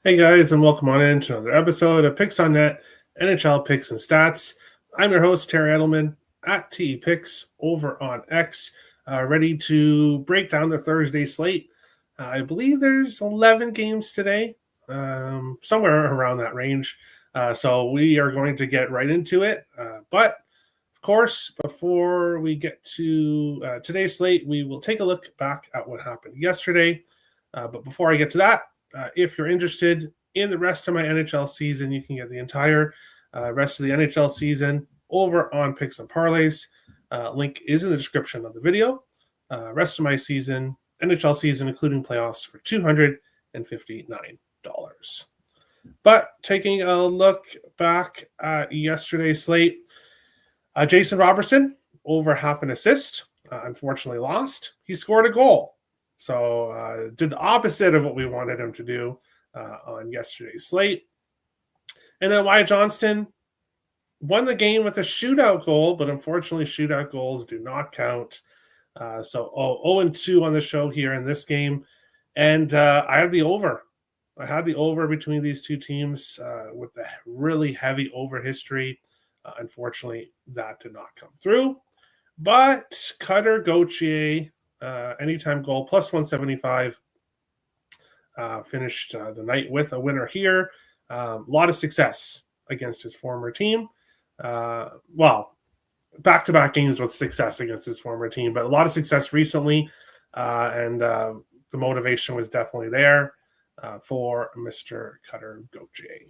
Hey guys, and welcome on in to another episode of Picks on Net, NHL Picks and Stats. I'm your host, Terry Edelmann, at TPicks over on X, ready to break down the Thursday slate. I believe there's 11 games today, somewhere around that range. So we are going to get right into it. But of course, before we get to today's slate, we will take a look back at what happened yesterday. But before I get to that, if you're interested in the rest of my NHL season, you can get the entire rest of the NHL season over on Picks and Parlays. Link is in the description of the video. Rest of my season, NHL season, including playoffs, for $259. But taking a look back at yesterday's slate, Jason Robertson, over half an assist, unfortunately lost. He scored a goal. So did the opposite of what we wanted him to do on yesterday's slate. And then Wyatt Johnston won the game with a shootout goal, but unfortunately shootout goals do not count. So 0-2 on the show here in this game. And I had the over. I had the over between these two teams with the really heavy over history. Unfortunately, that did not come through. But Cutter Gauthier, anytime goal, plus 175. Finished the night with a winner here. A lot of success against his former team. Back-to-back games with success against his former team, but a lot of success recently, and the motivation was definitely there for Mr. Cutter Gauthier.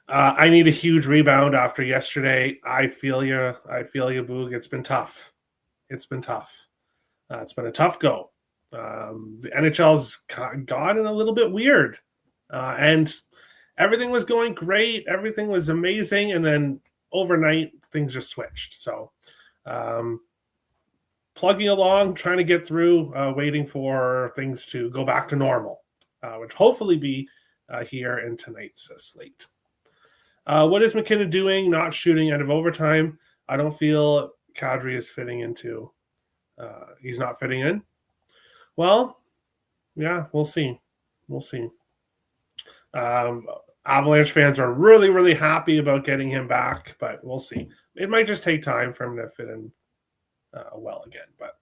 I need a huge rebound after yesterday. I feel you, Boog. It's been tough. It's been a tough go. The NHL's gotten a little bit weird, and everything was going great. Everything was amazing, and then overnight things just switched. So, plugging along, trying to get through, waiting for things to go back to normal, which hopefully be here in tonight's slate. What is McKinnon doing? Not shooting out of overtime. I don't feel Kadri is fitting into. He's not fitting in. Well, yeah, we'll see. Avalanche fans are really, really happy about getting him back, but we'll see. It might just take time for him to fit in well again. But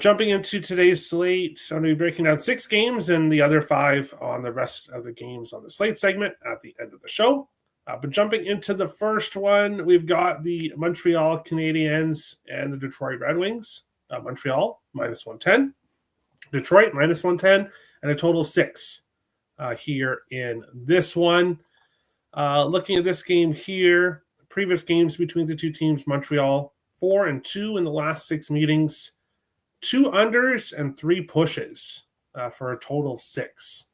jumping into today's slate, I'm going to be breaking down 6 games and the other 5 on the rest of the games on the slate segment at the end of the show. But jumping into the first one, we've got the Montreal Canadiens and the Detroit Red Wings. Montreal, minus 110. Detroit, minus 110. And a total of 6 here in this one. Looking at this game here, previous games between the two teams, Montreal, 4-2 in the last 6 meetings. 2 unders and 3 pushes for a total of 6.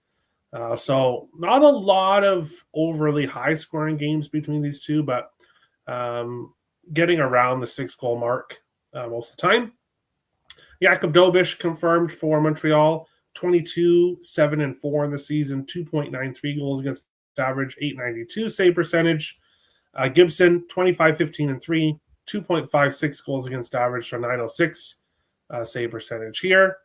So not a lot of overly high-scoring games between these two, but getting around the 6-goal mark most of the time. Jakub Dobeš confirmed for Montreal, 22-7-4 in the season, 2.93 goals against average, 892 save percentage. Gibson, 25-15-3, 2.56 goals against average, so 906 save percentage here.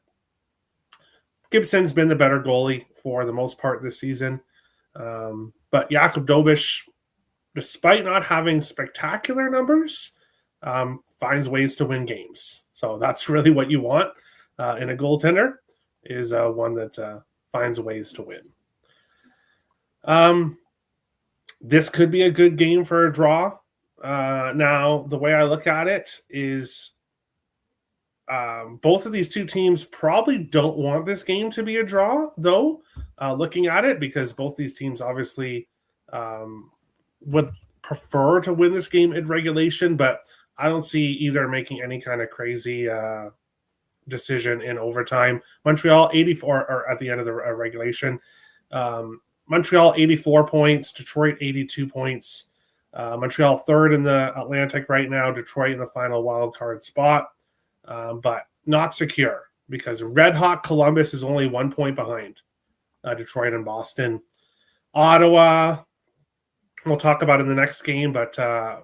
Gibson's been the better goalie for the most part this season. But Jakub Dobeš, despite not having spectacular numbers, finds ways to win games. So that's really what you want in a goaltender, is one that finds ways to win. This could be a good game for a draw. Now, the way I look at it is both of these two teams probably don't want this game to be a draw, though, looking at it, because both these teams obviously would prefer to win this game in regulation, but I don't see either making any kind of crazy decision in overtime. Montreal, 84, or at the end of the regulation. Montreal, 84 points. Detroit, 82 points. Montreal, third in the Atlantic right now. Detroit in the final wild card spot. But not secure, because Red Hot Columbus is only 1 point behind Detroit and Boston. Ottawa, we'll talk about in the next game, but a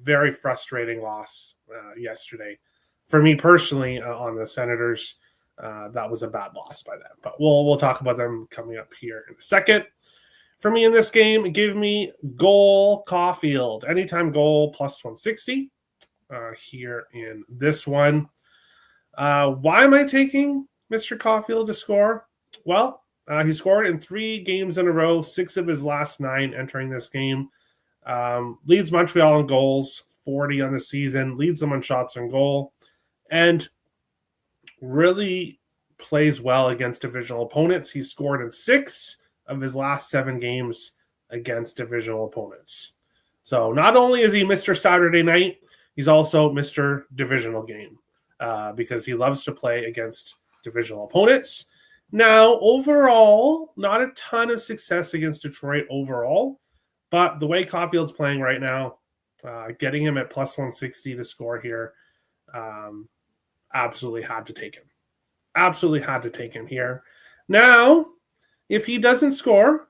very frustrating loss yesterday for me personally on the Senators. that was a bad loss by them. But we'll talk about them coming up here in a second. For me in this game, give me goal Caulfield. Anytime goal plus 160 here in this one. Why am I taking Mr. Caulfield to score? Well, he scored in 3 games in a row, 6 of his last 9 entering this game. Leads Montreal in goals, 40 on the season, leads them on shots on goal, and really plays well against divisional opponents. He scored in 6 of his last 7 games against divisional opponents. So not only is he Mr. Saturday Night, he's also Mr. Divisional Game because he loves to play against divisional opponents. Now, overall, not a ton of success against Detroit overall, but the way Caulfield's playing right now, getting him at plus 160 to score here, absolutely had to take him. Absolutely had to take him here. Now, if he doesn't score,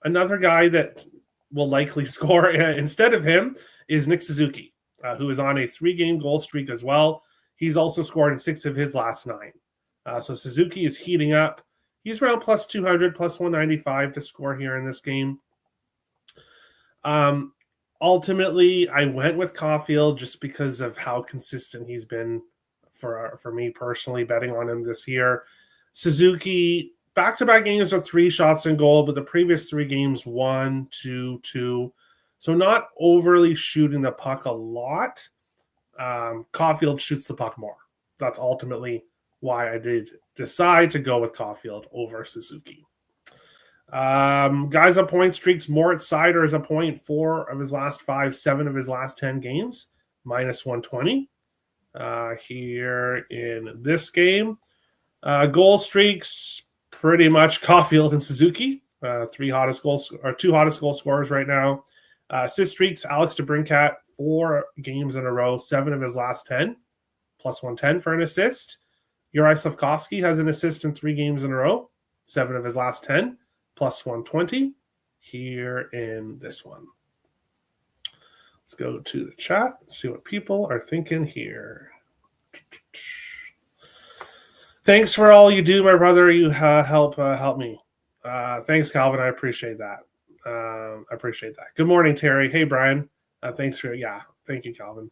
another guy that will likely score instead of him is Nick Suzuki, who is on a 3-game goal streak as well. He's also scored in 6 of his last 9. So Suzuki is heating up. He's around plus 200, plus 195 to score here in this game. Ultimately, I went with Caulfield just because of how consistent he's been for me personally, betting on him this year. Suzuki, back-to-back games are 3 shots in goal, but the previous 3 games, 1, 2, 2. So not overly shooting the puck a lot. Caulfield shoots the puck more. That's ultimately why I did decide to go with Caulfield over Suzuki. Guys on point streaks, Moritz Seider is a point 4 of his last 5, 7 of his last 10 games, minus 120. Here in this game, goal streaks, pretty much Caulfield and Suzuki, 2 hottest goal scorers right now. Assist streaks, Alex DeBrincat, 4 games in a row, 7 of his last 10, plus 110 for an assist. Juraj Slafkovsky has an assist in 3 games in a row, 7 of his last 10, plus 120 here in this one. Let's go to the chat and see what people are thinking here. Thanks for all you do, my brother. You help me. Thanks, Calvin. I appreciate that. Good morning, Terry. Hey, Brian. Thank you, Calvin.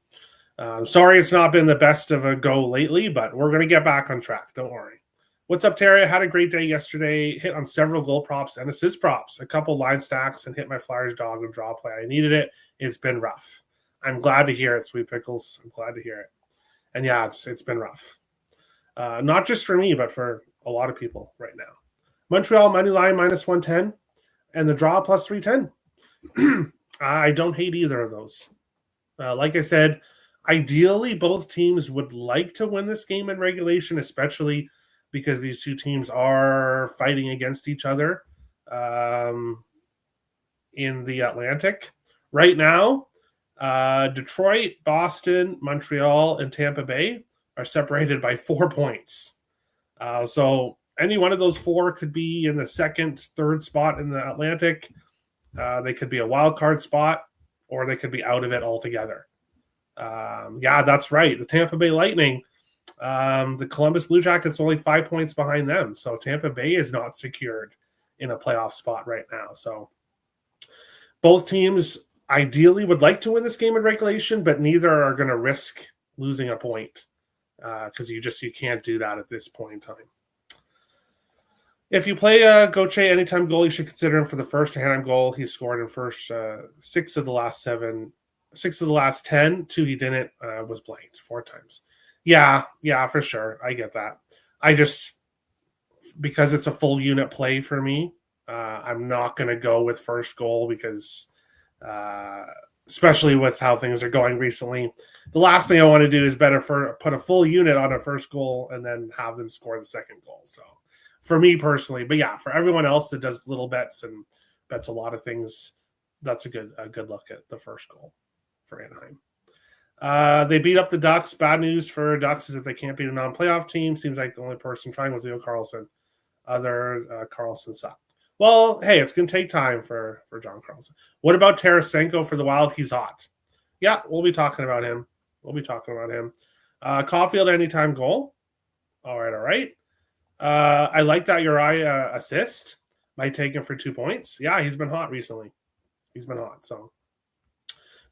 Sorry it's not been the best of a go lately, but we're going to get back on track. Don't worry. What's up, Terry? I had a great day yesterday. Hit on several goal props and assist props, a couple line stacks, and hit my Flyers dog and draw play. I needed it. It's been rough. I'm glad to hear it, Sweet Pickles. I'm glad to hear it. And yeah, it's been rough. Not just for me, but for a lot of people right now. Montreal money line minus 110 and the draw plus 310. I don't hate either of those. Like I said, ideally, both teams would like to win this game in regulation, especially because these 2 teams are fighting against each other in the Atlantic. Right now, Detroit, Boston, Montreal, and Tampa Bay are separated by 4 points. So any one of those 4 could be in the 2nd, 3rd spot in the Atlantic. They could be a wild card spot, or they could be out of it altogether. That's right. The Tampa Bay Lightning, the Columbus Blue Jackets only 5 points behind them. So Tampa Bay is not secured in a playoff spot right now. So both teams ideally would like to win this game in regulation, but neither are going to risk losing a point because you can't do that at this point in time. If you play Gauthier anytime goal, you should consider him for the first hand goal. He scored in first 6 of the last 7. 6 of the last 10, 2 he didn't, was blanked 4 times. Yeah, for sure. I get that. I just, because it's a full unit play for me, I'm not going to go with first goal because, especially with how things are going recently, the last thing I want to do is put a full unit on a first goal and then have them score the second goal. So for me personally, but yeah, for everyone else that does little bets and bets a lot of things, that's a good look at the first goal for Anaheim. They beat up the Ducks. Bad news for Ducks is that they can't beat a non-playoff team. Seems like the only person trying was Leo Carlson. Carlson sucked. Well, hey, it's going to take time for John Carlson. What about Tarasenko for the Wild? He's hot. Yeah, we'll be talking about him. Caulfield anytime goal. All right. I like that Uriah assist. Might take him for 2 points. Yeah, he's been hot recently. He's been hot. So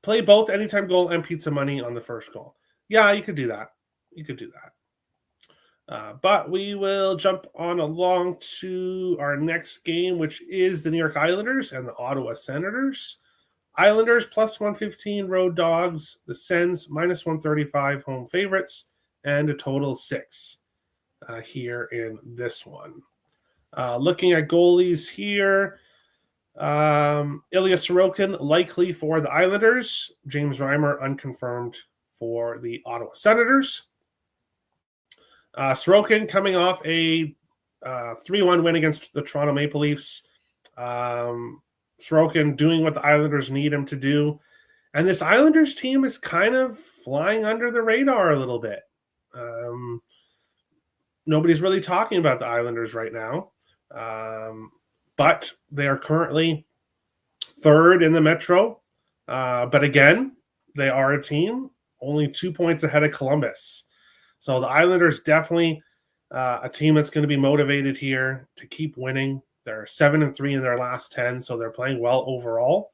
play both anytime goal and pizza money on the first goal. Yeah, you could do that. You could do that. But we will jump on along to our next game, which is the New York Islanders and the Ottawa Senators. Islanders plus 115 road dogs. The Sens minus 135 home favorites, and a total 6 here in this one. Looking at goalies here, Ilya Sorokin likely for the Islanders. James Reimer unconfirmed for the Ottawa Senators. Sorokin coming off a 3-1 win against the Toronto Maple Leafs. Sorokin doing what the Islanders need him to do. And this Islanders team is kind of flying under the radar a little bit. Nobody's really talking about the Islanders right now. But they are currently third in the Metro. But again, they are a team only 2 points ahead of Columbus. So the Islanders definitely a team that's going to be motivated here to keep winning. They're 7-3 in their last 10, so they're playing well overall.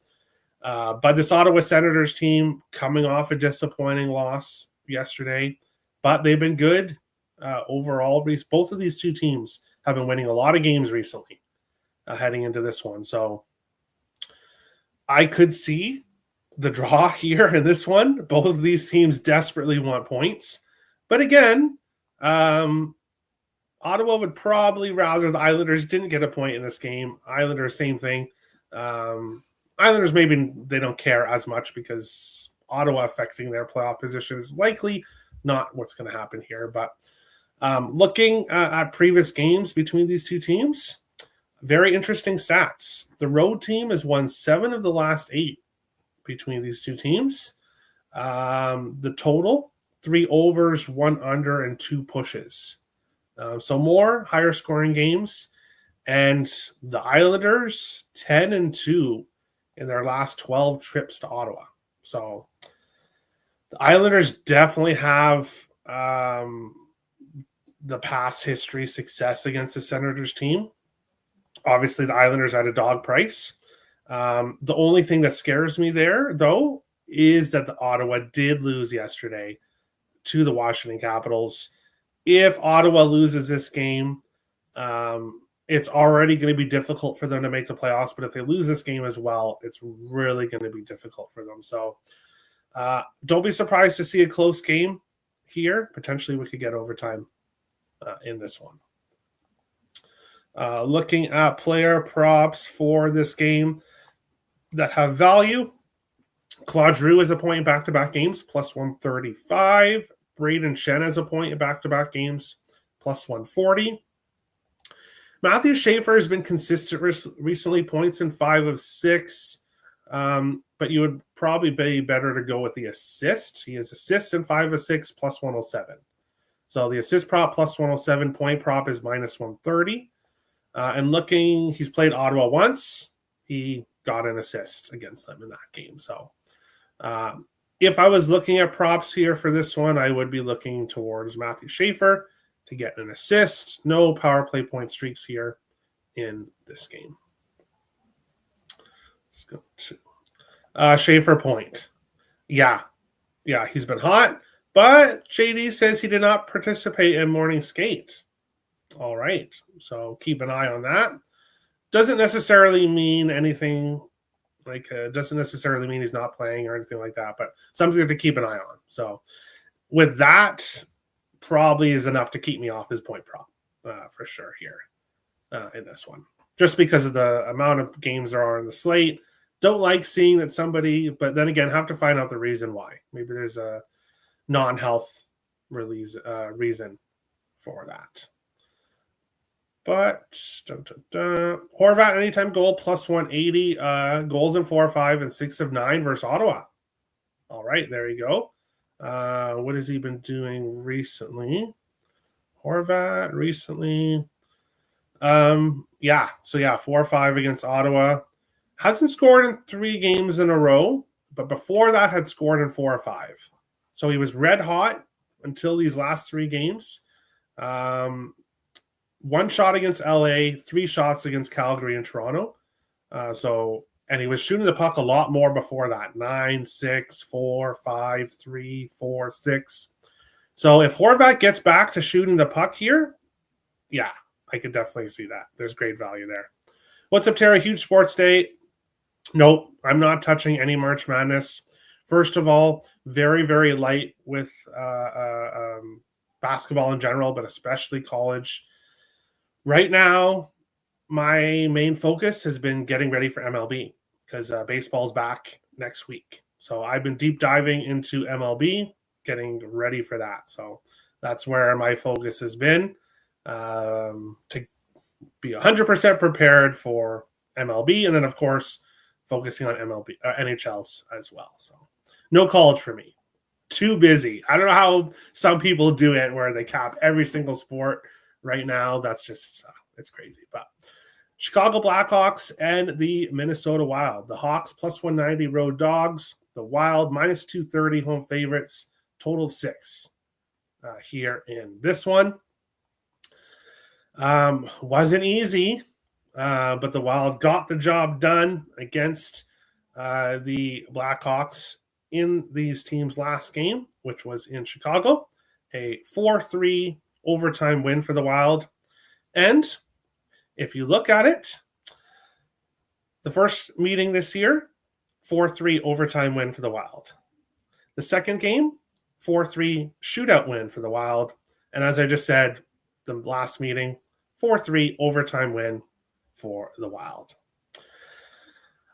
But this Ottawa Senators team coming off a disappointing loss yesterday, but they've been good overall. Both of these two teams have been winning a lot of games recently heading into this one. So I could see the draw here in this one. Both of these teams desperately want points. But again, Ottawa would probably rather the Islanders didn't get a point in this game. Islanders, same thing. Islanders, maybe they don't care as much because Ottawa affecting their playoff position is likely not what's going to happen here. But looking at previous games between these two teams, very interesting stats. The road team has won 7 of the last 8 between these two teams. The total, 3 overs, 1 under, and 2 pushes. So more higher scoring games. And the Islanders, 10-2 in their last 12 trips to Ottawa. So the Islanders definitely have the past history success against the Senators team. Obviously, the Islanders at a dog price. The only thing that scares me there, though, is that the Ottawa did lose yesterday to the Washington Capitals. If Ottawa loses this game, it's already going to be difficult for them to make the playoffs. But if they lose this game as well, it's really going to be difficult for them. So don't be surprised to see a close game here. Potentially we could get overtime in this one. Looking at player props for this game that have value. Claude Giroux is a point in back-to-back games, plus 135. Braden Shen has a point in back-to-back games, plus 140. Matthew Schaefer has been consistent recently, points in 5 of 6. But you would probably be better to go with the assist. He has assists in 5 of 6, plus 107. So the assist prop plus 107, point prop is minus 130. And looking, he's played Ottawa once. He got an assist against them in that game. So if I was looking at props here for this one, I would be looking towards Matthew Schaefer to get an assist. No power play point streaks here in this game. Let's go to Schaefer point. Yeah, he's been hot, but JD says he did not participate in morning skate. All right, so keep an eye on that. Doesn't necessarily mean anything. Doesn't necessarily mean he's not playing or anything like that, but something to keep an eye on. So with that, probably is enough to keep me off his point prop for sure here in this one. Just because of the amount of games there are in the slate. Don't like seeing that somebody, but then again, have to find out the reason why. Maybe there's a non-health reason for that. But Horvat anytime goal plus 180, goals in 4 of 5 and 6 of 9 versus Ottawa. All right, there you go. What has he been doing recently? Horvat recently. 4 or 5 against Ottawa. Hasn't scored in 3 games in a row, but before that had scored in 4 or 5. So he was red hot until these last 3 games. 1 shot against LA, 3 shots against Calgary and Toronto. And he was shooting the puck a lot more before that. 9, 6, 4, 5, 3, 4, 6. So if Horvat gets back to shooting the puck here, yeah, I could definitely see that. There's great value there. What's up, Terry? Huge sports day. Nope, I'm not touching any March Madness. First of all, very, very light with basketball in general, but especially college. Right now, my main focus has been getting ready for MLB because baseball's back next week. So I've been deep diving into MLB, getting ready for that. So that's where my focus has been, to be 100% prepared for MLB. And then, of course, focusing on NHLs as well. So no college for me. Too busy. I don't know how some people do it where they cap every single sport right now. That's just, it's crazy. But Chicago Blackhawks and the Minnesota Wild. The Hawks plus 190 road dogs. The Wild minus 230 home favorites. Total of 6 here in this one. Wasn't easy, but the Wild got the job done against the Blackhawks in these teams' last game, which was in Chicago. A 4-3 overtime win for the Wild. And if you look at it, the first meeting this year, 4-3 overtime win for the Wild. The second game, 4-3 shootout win for the Wild. And as I just said, the last meeting, 4-3 overtime win for the Wild.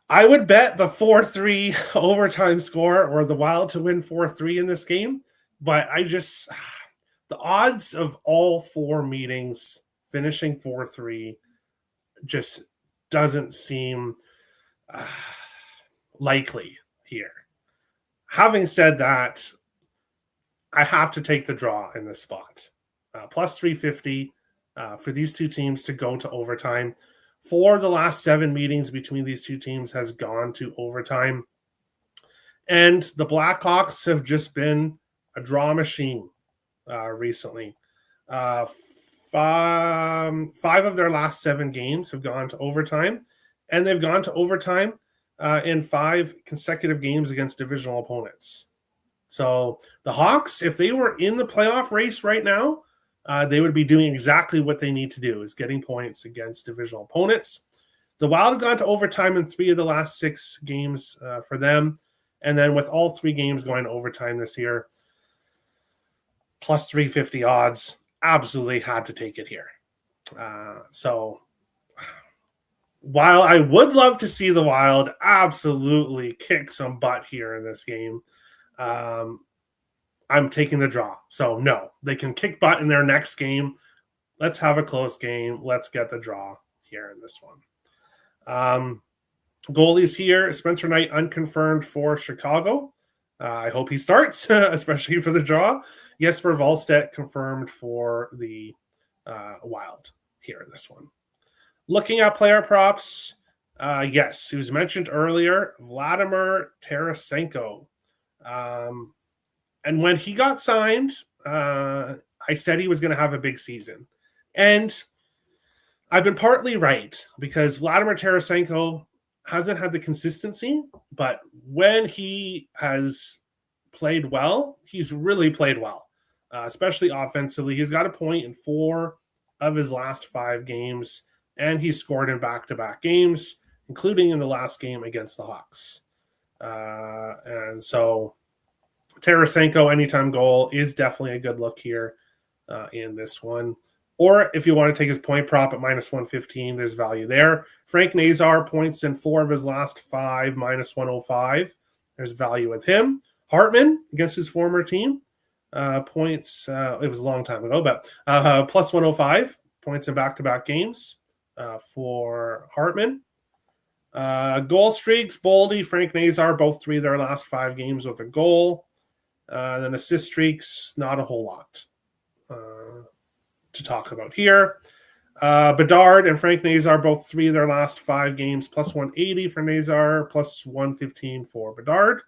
I would bet the 4-3 overtime score or the Wild to win 4-3 in this game, but the odds of all 4 meetings finishing 4-3 just doesn't seem likely here. Having said that, I have to take the draw in this spot. Plus 350 for these two teams to go to overtime. 4 of the last 7 meetings between these two teams has gone to overtime. And the Blackhawks have just been a draw machine recently. 5 of their last 7 games have gone to overtime, and they've gone to overtime in 5 consecutive games against divisional opponents. So the Hawks, if they were in the playoff race right now, they would be doing exactly what they need to do, is getting points against divisional opponents. The Wild have gone to overtime in 3 of the last 6 games for them. And then with all 3 games going to overtime this year, plus 350 odds, absolutely had to take it here. So while I would love to see the Wild absolutely kick some butt here in this game, I'm taking the draw. So no, they can kick butt in their next game. Let's have a close game. Let's get the draw here in this one. Goalies here, Spencer Knight unconfirmed for Chicago. I hope he starts, especially for the draw. Jesper Wallstedt confirmed for the Wild here in this one. Looking at player props, yes, he was mentioned earlier, Vladimir Tarasenko. And when he got signed, I said he was going to have a big season. And I've been partly right, because Vladimir Tarasenko hasn't had the consistency, but when he has played well, he's really played well, especially offensively. He's got a point in 4 of his last 5 games, and he scored in back-to-back games, including in the last game against the Hawks. And so Tarasenko anytime goal is definitely a good look here in this one. Or if you want to take his point prop at minus 115, there's value there. Frank Nazar points in 4 of his last 5, minus 105. There's value with him. Hartman against his former team points. It was a long time ago, but plus 105 points in back-to-back games for Hartman. Goal streaks, Boldy, Frank Nazar, both 3 of their last 5 games with a goal. Then assist streaks, not a whole lot to talk about here. Bedard and Frank Nazar, both 3 of their last 5 games, plus 180 for Nazar, plus 115 for Bedard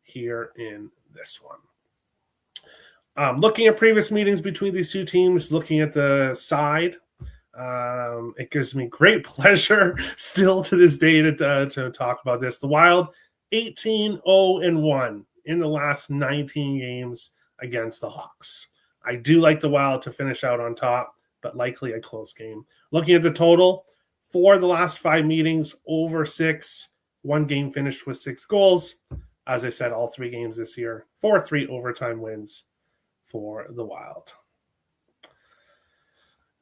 here in this one. Looking at previous meetings between these two teams, looking at the side, It gives me great pleasure still to this day to talk about this. The Wild 18-0-1 in the last 19 games against the Hawks. I do like the Wild to finish out on top, but likely a close game. Looking at the total, for the last 5 meetings, over 6. 1 game finished with 6 goals. As I said, all 3 games this year, 4-3 overtime wins for the Wild.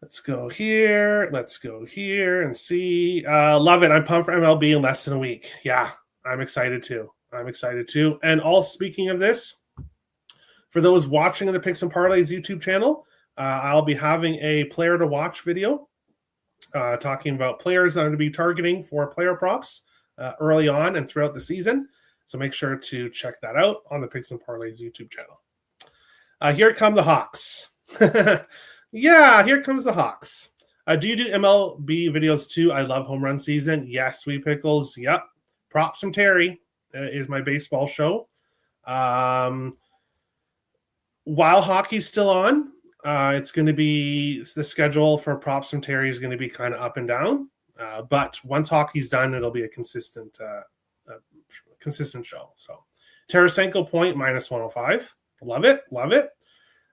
Let's go here and see. Love it. I'm pumped for MLB in less than a week. Yeah, I'm excited too. And all speaking of this, for those watching the Picks and Parlays YouTube channel, I'll be having a player to watch video talking about players that I'm going to be targeting for player props early on and throughout the season. So make sure to check that out on the Picks and Parlays YouTube channel. Here come the Hawks. Yeah, here comes the Hawks. Do you do MLB videos too? I love home run season. Yes, Sweet Pickles. Yep. Props from Terry is my baseball show. While hockey's still on, it's going to be the schedule for props from Terry is going to be kind of up and down. But once hockey's done, it'll be a consistent show. So Tarasenko point -105. Love it.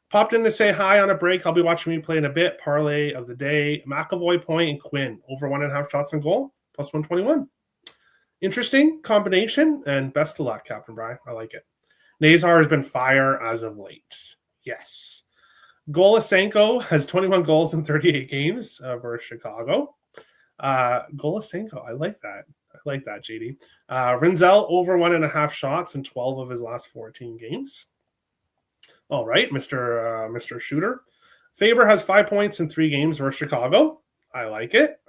Popped in to say hi on a break. I'll be watching me play in a bit. Parlay of the day. McAvoy point and Quinn over 1.5 shots on goal +121. Interesting combination, and best of luck, Captain Bry. I like it. Nazar has been fire as of late. Yes. Golasenko has 21 goals in 38 games versus Chicago. Golasenko, I like that. JD. Rinzel over 1.5 shots in 12 of his last 14 games. All right, Mr. Shooter. Faber has 5 points in 3 games versus Chicago. I like it.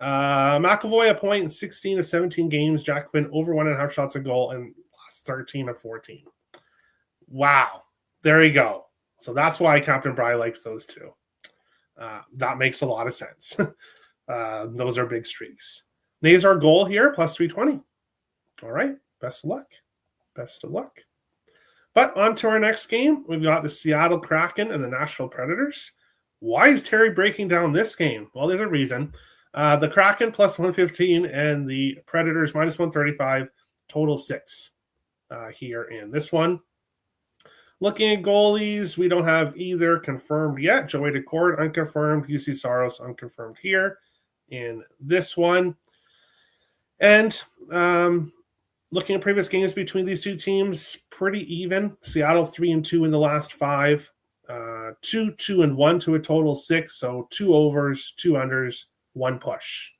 McAvoy a point in 16 of 17 games. Jack Quinn over 1.5 shots a goal in last 13 of 14. Wow. There you go. So that's why Captain Bry likes those two. That makes a lot of sense. Those are big streaks. Nazar goal here, +320. All right. Best of luck. But on to our next game. We've got the Seattle Kraken and the Nashville Predators. Why is Terry breaking down this game? Well, there's a reason. The Kraken +115 and the Predators -135, total 6 here in this one. Looking at goalies, we don't have either confirmed yet. Joey Decord unconfirmed. UC Saros unconfirmed here in this one. And looking at previous games between these two teams, pretty even. Seattle 3-2 in the last 5. 2-2-1 to a total 6. So 2 overs, 2 unders, 1 push.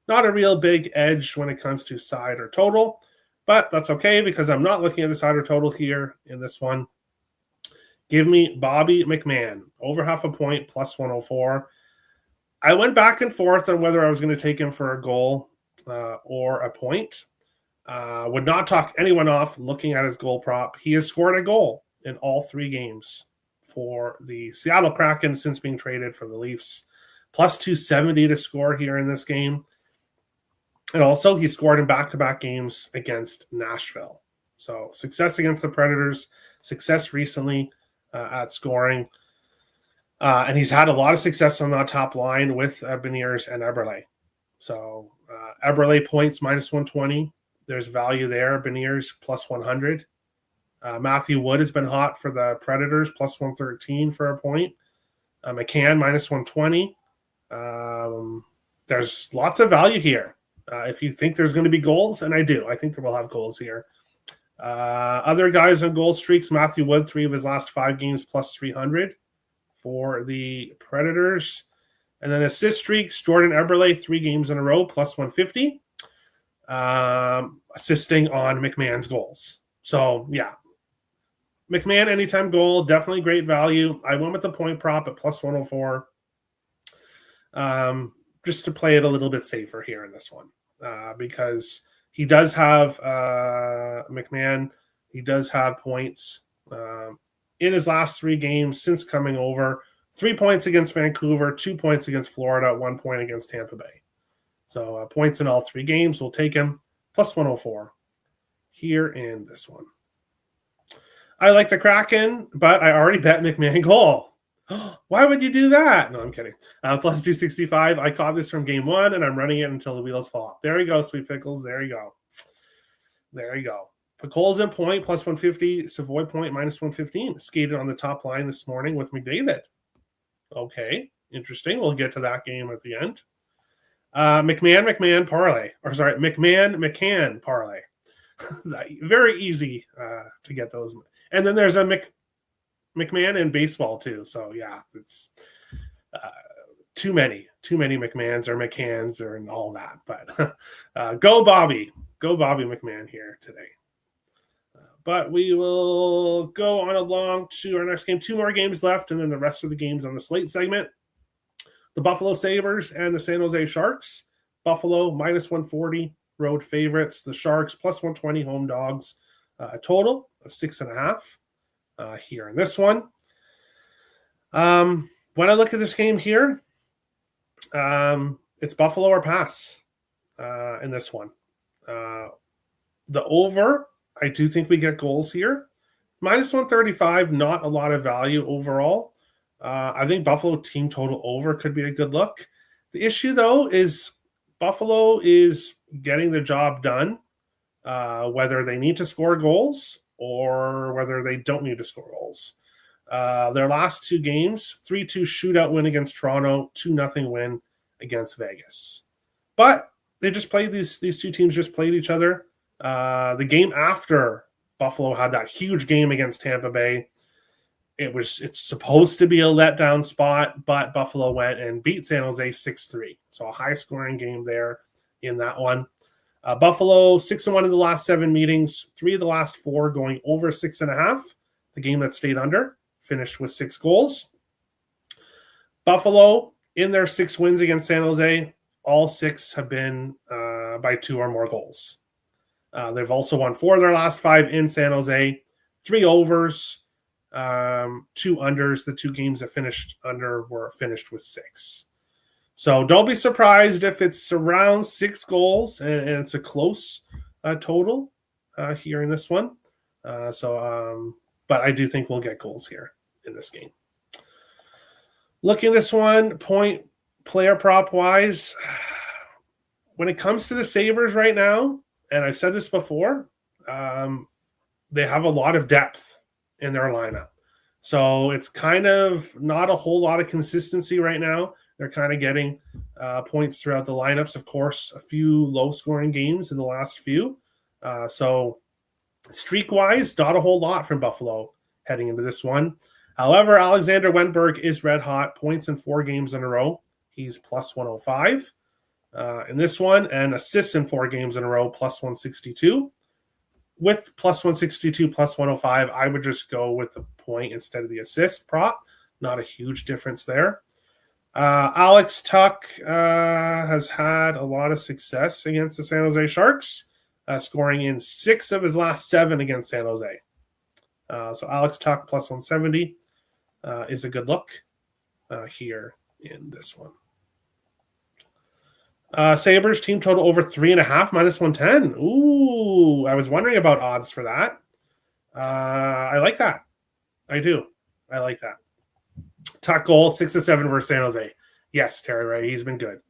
Not a real big edge when it comes to side or total, but that's okay because I'm not looking at the side or total here in this one. Give me Bobby McMann, over 0.5 point, +104. I went back and forth on whether I was going to take him for a goal or a point. Would not talk anyone off looking at his goal prop. He has scored a goal in all 3 games for the Seattle Kraken since being traded for the Leafs. +270 to score here in this game. And also, he scored in back-to-back games against Nashville. So success against the Predators, success recently at scoring. And he's had a lot of success on that top line with Beniers and Eberle. So Eberle points -120. There's value there. Beniers +100. Matthew Wood has been hot for the Predators, +113 for a point. McCann -120. There's lots of value here. If you think there's going to be goals, and I do. I think there will have goals here. Other guys on goal streaks, Matthew Wood, 3 of his last 5 games, +300 for the Predators. And then assist streaks, Jordan Eberle, 3 games in a row, +150. Assisting on McMahon's goals. So, yeah. McMahon, anytime goal, definitely great value. I went with the point prop at +104. Just to play it a little bit safer here in this one. Because he does have McMahon, he does have points in his last 3 games since coming over. 3 points against Vancouver, 2 points against Florida, 1 point against Tampa Bay. So points in all 3 games. We'll take him +104 here in this one. I like the Kraken, but I already bet McMahon goal. Why would you do that? No, I'm kidding. Plus 265. I caught this from game one, and I'm running it until the wheels fall off. There you go, Sweet Pickles. There you go. There you go. Picole's in point, plus 150. Savoy point, minus 115. Skated on the top line this morning with McDavid. Okay, interesting. We'll get to that game at the end. McMahon parlay. Or sorry, McCann parlay. Very easy to get those. And then there's a McMahon in baseball too. So yeah, it's too many McMahons or McCanns or and all that. But go Bobby McMahon here today. But we will go on along to our next game. 2 more games left, and then the rest of the games on the slate segment. The Buffalo Sabres and the San Jose Sharks. Buffalo minus 140 road favorites. The Sharks plus 120 home dogs. A total of 6.5 here in this one. When I look at this game here, it's Buffalo or pass in this one. The over, I do think we get goals here. Minus 135, not a lot of value overall. I think Buffalo team total over could be a good look. The issue, though, is Buffalo is getting the job done, whether they need to score goals or whether they don't need to score goals. Their last 2 games, 3-2 shootout win against Toronto, 2-0 win against Vegas. But they just played these 2 teams just played each other. The game after Buffalo had that huge game against Tampa Bay, it's supposed to be a letdown spot, but Buffalo went and beat San Jose 6-3. So a high-scoring game there in that one. Buffalo 6-1 in the last 7 meetings, 3 of the last 4 going over 6.5. The game that stayed under finished with 6 goals. Buffalo, in their 6 wins against San Jose, all 6 have been by 2 or more goals. They've also won 4 of their last 5 in San Jose, 3 overs, 2 unders. The 2 games that finished under were finished with 6. So don't be surprised if it's around 6 goals and it's a close total here in this one. But I do think we'll get goals here in this game. Looking at this one, point player prop wise, when it comes to the Sabres right now, and I've said this before, they have a lot of depth in their lineup. So it's kind of not a whole lot of consistency right now. They're kind of getting points throughout the lineups. Of course, a few low-scoring games in the last few. So streak-wise, not a whole lot from Buffalo heading into this one. However, Alexander Wennberg is red hot, points in 4 games in a row. He's plus 105 in this one, and assists in 4 games in a row, plus 162. With plus 162, plus 105, I would just go with the point instead of the assist prop. Not a huge difference there. Alex Tuck has had a lot of success against the San Jose Sharks, scoring in 6 of his last 7 against San Jose. So Alex Tuck plus 170 is a good look here in this one. Sabres team total over 3.5 minus 110. Ooh, I was wondering about odds for that. I like that. I do. I like that. Tuck goal 6-7 versus San Jose. Yes, Terry, right? He's been good.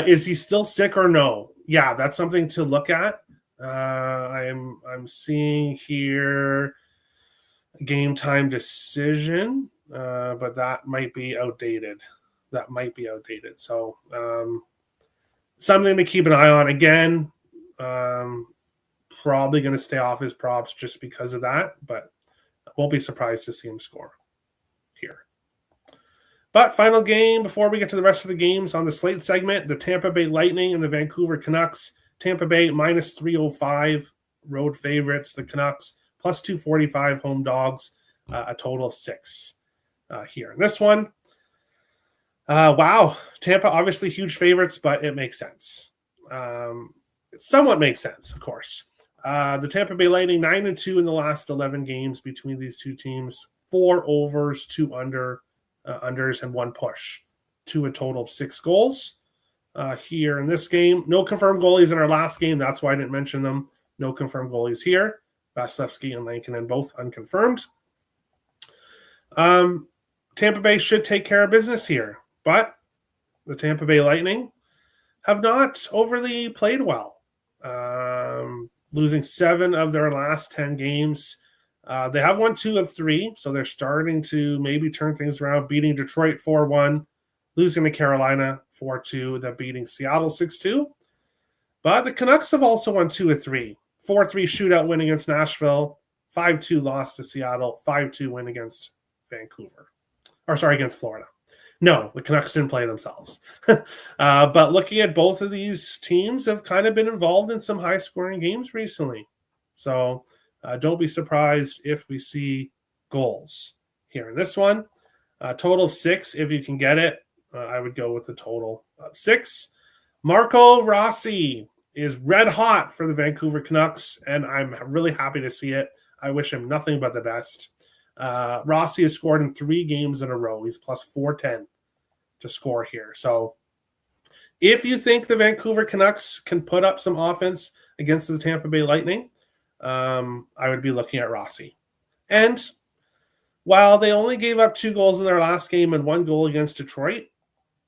Is he still sick or no? Yeah, that's something to look at. I'm seeing here a game time decision, but that might be outdated. So something to keep an eye on. Again, probably going to stay off his props just because of that, but I won't be surprised to see him score here. But final game before we get to the rest of the games on the slate segment, the Tampa Bay Lightning and the Vancouver Canucks. Tampa Bay minus 305 road favorites. The Canucks plus 245 home dogs, a total of 6 here. In this one, wow, Tampa obviously huge favorites, but it makes sense. It somewhat makes sense, of course. The Tampa Bay Lightning 9-2 in the last 11 games between these 2 teams. 4 overs, 2 unders, and 1 push, to a total of 6 goals here in this game. No confirmed goalies in our last game. That's why I didn't mention them. No confirmed goalies here. Vasilevsky and Lankinen both unconfirmed. Tampa Bay should take care of business here, but the Tampa Bay Lightning have not overly played well, losing 7 of their last 10 games. They have won 2 of 3, so they're starting to maybe turn things around, beating Detroit 4-1, losing to Carolina 4-2, then beating Seattle 6-2. But the Canucks have also won 2 of 3. 4-3 shootout win against Nashville, 5-2 loss to Seattle, 5-2 win against Vancouver. Against Florida. No, the Canucks didn't play themselves. But looking at both of these teams have kind of been involved in some high-scoring games recently. So don't be surprised if we see goals here in this one. Total of 6, if you can get it. I would go with the total of 6. Marco Rossi is red hot for the Vancouver Canucks, and I'm really happy to see it. I wish him nothing but the best. Rossi has scored in 3 games in a row. He's plus 410 to score here. So if you think the Vancouver Canucks can put up some offense against the Tampa Bay Lightning, I would be looking at Rossi. And while they only gave up 2 goals in their last game and 1 goal against Detroit,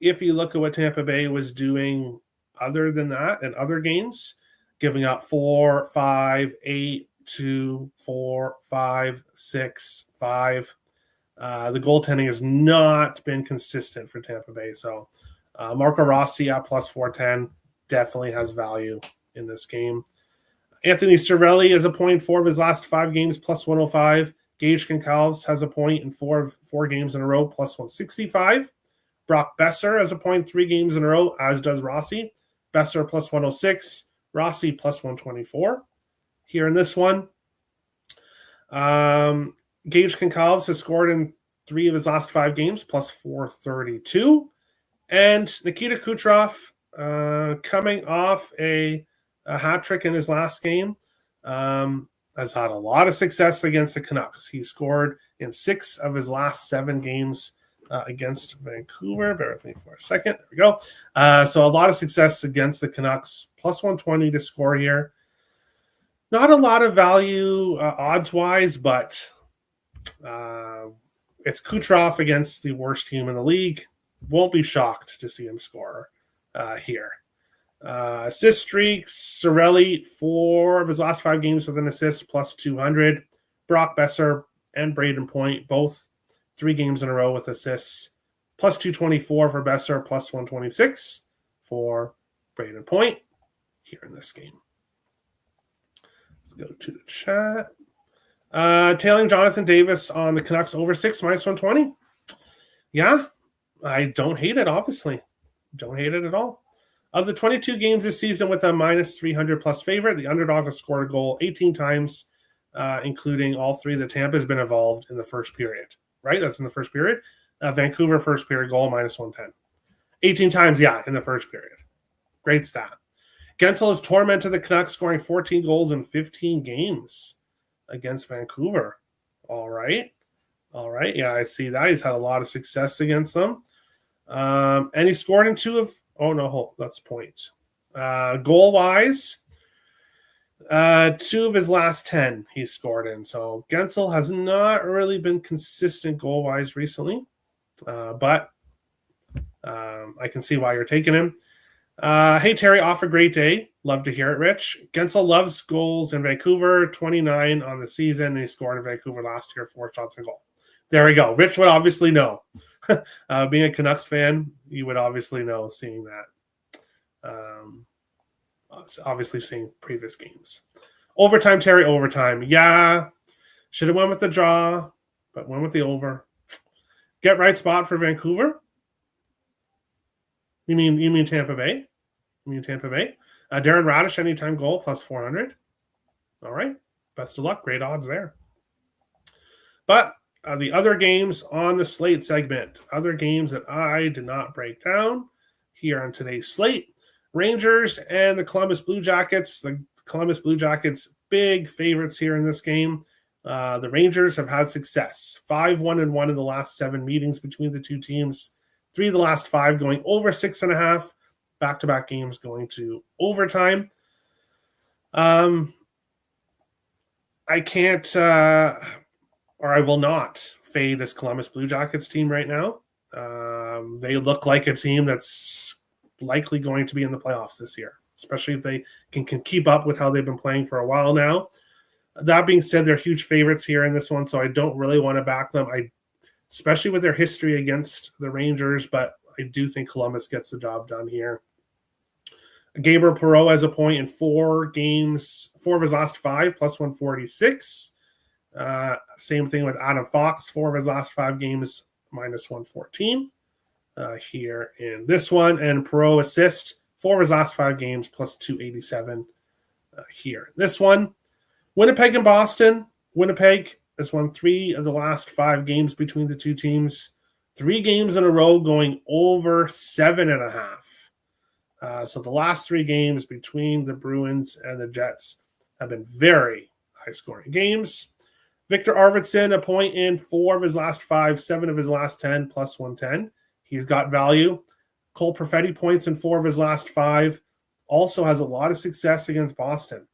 if you look at what Tampa Bay was doing other than that in other games, giving up 4, 5, 8, 2, 4, 5, 6, 5. The goaltending has not been consistent for Tampa Bay. So Marco Rossi at plus 410 definitely has value in this game. Anthony Cirelli is a point 4 of his last 5 games, plus 105. Gage Goncalves has a point in 4 games in a row, plus 165. Brock Besser has a point 3 games in a row, as does Rossi. Besser plus 106. Rossi plus 124. Here in this one, Gage Goncalves has scored in 3 of his last 5 games, plus 432. And Nikita Kucherov, coming off a hat trick in his last game, has had a lot of success against the Canucks. He scored in 6 of his last 7 games against Vancouver. Bear with me for a second. There we go. So a lot of success against the Canucks. Plus 120 to score here. Not a lot of value odds-wise, but it's Kucherov against the worst team in the league. Won't be shocked to see him score here. Assist streaks, Cirelli, 4 of his last 5 games with an assist, plus 200. Brock Besser and Braden Point, both 3 games in a row with assists, plus 224 for Besser, plus 126 for Braden Point here in this game. Let's go to the chat. Tailing Jonathan Davis on the Canucks over 6, minus 120. Yeah, I don't hate it, obviously. Don't hate it at all. Of the 22 games this season with a minus 300 plus favorite, the underdog has scored a goal 18 times, including all 3 that Tampa has been involved in the first period. Right? That's in the first period. Vancouver first period goal, minus 110. 18 times, yeah, in the first period. Great stat. Gensel has tormented the Canucks, scoring 14 goals in 15 games against Vancouver. All right. Yeah, I see that. He's had a lot of success against them. And he scored in 2 of... Oh, no, that's point. Goal-wise, 2 of his last 10 he scored in. So Gensel has not really been consistent goal-wise recently. But I can see why you're taking him. Hey, Terry, off a great day. Love to hear it, Rich. Gensel loves goals in Vancouver, 29 on the season. And he scored in Vancouver last year, 4 shots on goal. There we go. Rich would obviously know. Being a Canucks fan, you would obviously know seeing that. Obviously seeing previous games. Overtime, Terry, overtime. Yeah, should have went with the draw, but went with the over. Get right spot for Vancouver. You mean Tampa Bay? Darren Radish, anytime goal, plus 400. All right. Best of luck. Great odds there. But the other games on the slate segment, other games that I did not break down here on today's slate. Rangers and the Columbus Blue Jackets. The Columbus Blue Jackets, big favorites here in this game. The Rangers have had success. 5-1-1 in the last 7 meetings between the two teams. 3 of the last 5 going over 6.5. Back-to-back games going to overtime. I can't or I will not fade this Columbus Blue Jackets team right now. They look like a team that's likely going to be in the playoffs this year, especially if they can keep up with how they've been playing for a while now. That being said, they're huge favorites here in this one, so I don't really want to back them. Especially with their history against the Rangers, but I do think Columbus gets the job done here. Gabriel Perreault has a point in 4 games, 4 of his last 5, plus 146. Same thing with Adam Fox, 4 of his last 5 games, minus 114 here in this one. And Perreault assist, 4 of his last 5 games, plus 287 here. This one, Winnipeg and Boston. Winnipeg has won 3 of the last 5 games between the two teams. 3 games in a row going over 7.5. So the last 3 games between the Bruins and the Jets have been very high-scoring games. Victor Arvidsson, a point in 4 of his last 5, 7 of his last 10, plus 110. He's got value. Cole Perfetti, points in 4 of his last 5. Also has a lot of success against Boston.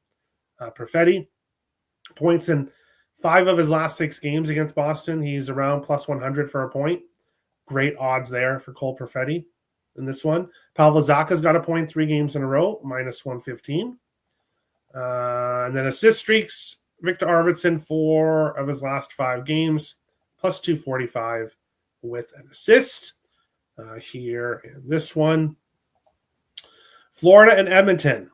Perfetti, points in 5 of his last 6 games against Boston. He's around plus 100 for a point. Great odds there for Cole Perfetti in this one. Pavel Zacha's got a point 3 games in a row, minus 115. And then assist streaks, Victor Arvidsson, 4 of his last 5 games, plus 245 with an assist here in this one. Florida and Edmonton.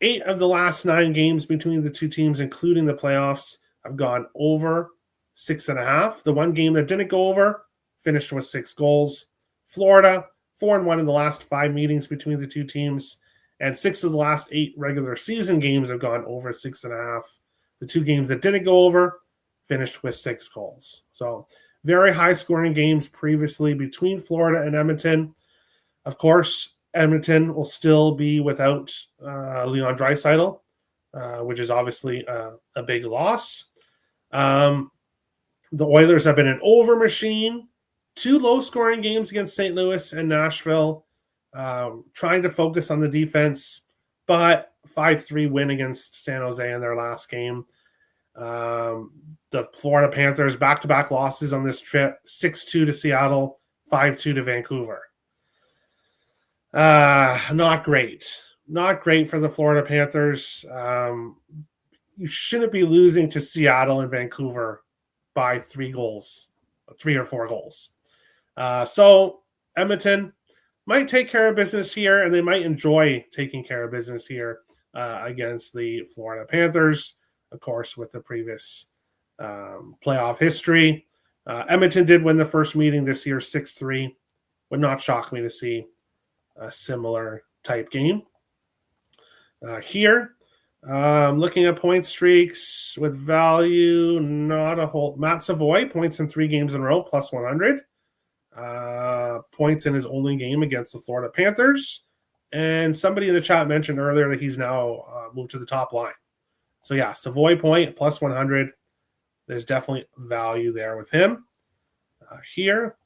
8 of the last 9 games between the two teams, including the playoffs, have gone over 6.5. The one game that didn't go over finished with 6 goals. Florida, 4-1 in the last 5 meetings between the two teams, and 6 of the last 8 regular season games have gone over 6.5. The 2 games that didn't go over finished with 6 goals. So very high-scoring games previously between Florida and Edmonton. Of course, Edmonton will still be without Leon Draisaitl, which is obviously a big loss. The Oilers have been an over machine. 2 low-scoring games against St. Louis and Nashville, trying to focus on the defense, but 5-3 win against San Jose in their last game. The Florida Panthers, back-to-back losses on this trip, 6-2 to Seattle, 5-2 to Vancouver. Not great. Not great for the Florida Panthers. You shouldn't be losing to Seattle and Vancouver by 3 goals, 3 or 4 goals. So Edmonton might take care of business here, and they might enjoy taking care of business here against the Florida Panthers, of course, with the previous playoff history. Edmonton did win the first meeting this year 6-3. Would not shock me to see a similar type game here. Looking at point streaks with value, not a whole. Matt Savoy, points in 3 games in a row, plus 100. Points in his only game against the Florida Panthers. And somebody in the chat mentioned earlier that he's now moved to the top line. So yeah, Savoy point, plus 100. There's definitely value there with him. Here,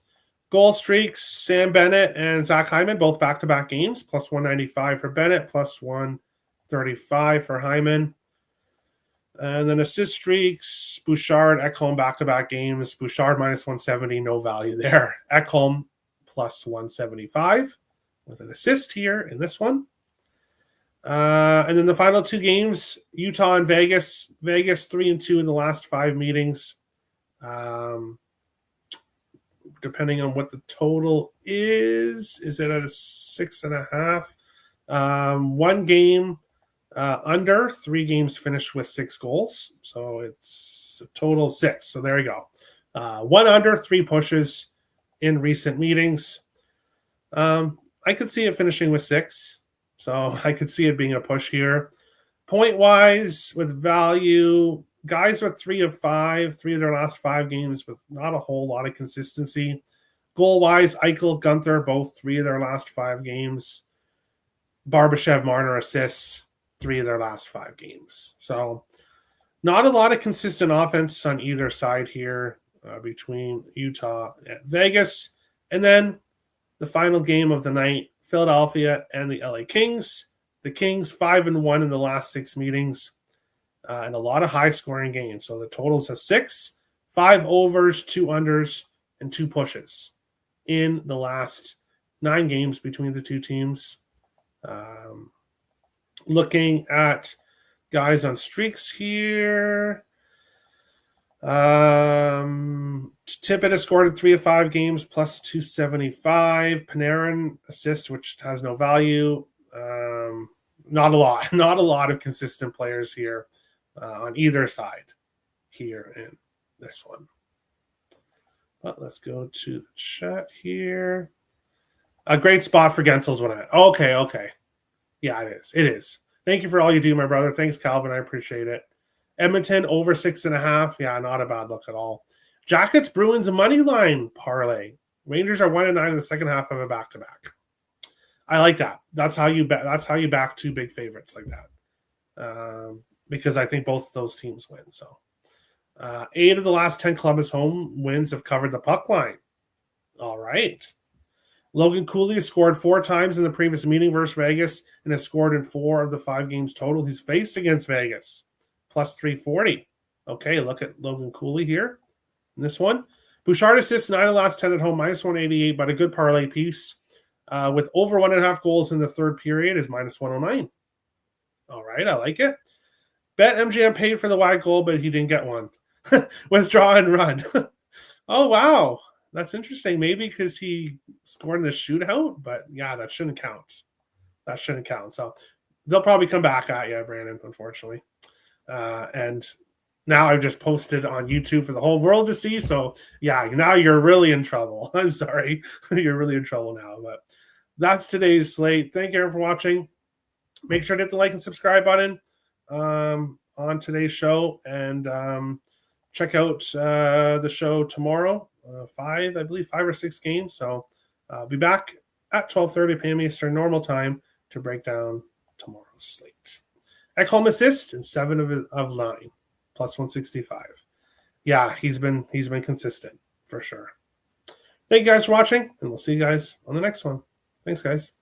goal streaks, Sam Bennett and Zach Hyman, both back-to-back games, plus 195 for Bennett, plus 135 for Hyman. And then assist streaks, Bouchard, Ekholm, back-to-back games. Bouchard minus 170, no value there. Ekholm plus 175 with an assist here in this one. And then the final 2 games, Utah and Vegas. Vegas 3-2 in the last 5 meetings. Depending on what the total is it at a 6.5? 1 game under, 3 games finished with 6 goals. So it's a total of 6. So there you go. 1 under, 3 pushes in recent meetings. I could see it finishing with 6. So I could see it being a push here. Point-wise, with value, guys with 3 of 5, 3 of their last 5 games with not a whole lot of consistency. Goal-wise, Eichel, Gunther, both 3 of their last 5 games. Barbashev, Marner assists, 3 of their last 5 games. So not a lot of consistent offense on either side here between Utah and Vegas. And then the final game of the night, Philadelphia and the LA Kings. The Kings 5-1 in the last 6 meetings and a lot of high-scoring games. So the total's a 6. 5 overs, 2 unders, and 2 pushes in the last 9 games between the two teams. Looking at guys on streaks here. Tippett has scored in 3 of 5 games, plus 275. Panarin assist, which has no value. Not a lot of consistent players here on either side here in this one. But let's go to the chat here. A great spot for Gensel's one. Okay. Yeah, it is. Thank you for all you do, my brother. Thanks, Calvin. I appreciate it. Edmonton over 6.5. Yeah, not a bad look at all. Jackets, Bruins, money line parlay. Rangers are 1-9 in the second half of a back-to-back. I like that. That's how you back 2 big favorites like that. Because I think both those teams win. So 8 of the last 10 Columbus home wins have covered the puck line. All right. Logan Cooley has scored 4 times in the previous meeting versus Vegas and has scored in 4 of the 5 games total he's faced against Vegas. Plus 340. Okay, look at Logan Cooley here in this one. Bouchard assists 9 of the last 10 at home, minus 188, but a good parlay piece. With over 1.5 goals in the third period is minus 109. All right, I like it. Bet MGM paid for the wide goal, but he didn't get one. Withdraw and run. Oh, wow. That's interesting. Maybe because he scored in the shootout, but yeah, that shouldn't count. So they'll probably come back at you, Brandon, unfortunately. And now I've just posted on YouTube for the whole world to see. So yeah, now you're really in trouble. I'm sorry. You're really in trouble now. But that's today's slate. Thank you everyone for watching. Make sure to hit the like and subscribe button on today's show. And check out the show tomorrow. 5 or 6 games. So I'll be back at 12:30 p.m. Eastern normal time to break down tomorrow's slate. Ekholm assist and 7 of 9, plus 165. Yeah, he's been consistent for sure. Thank you guys for watching, and we'll see you guys on the next one. Thanks, guys.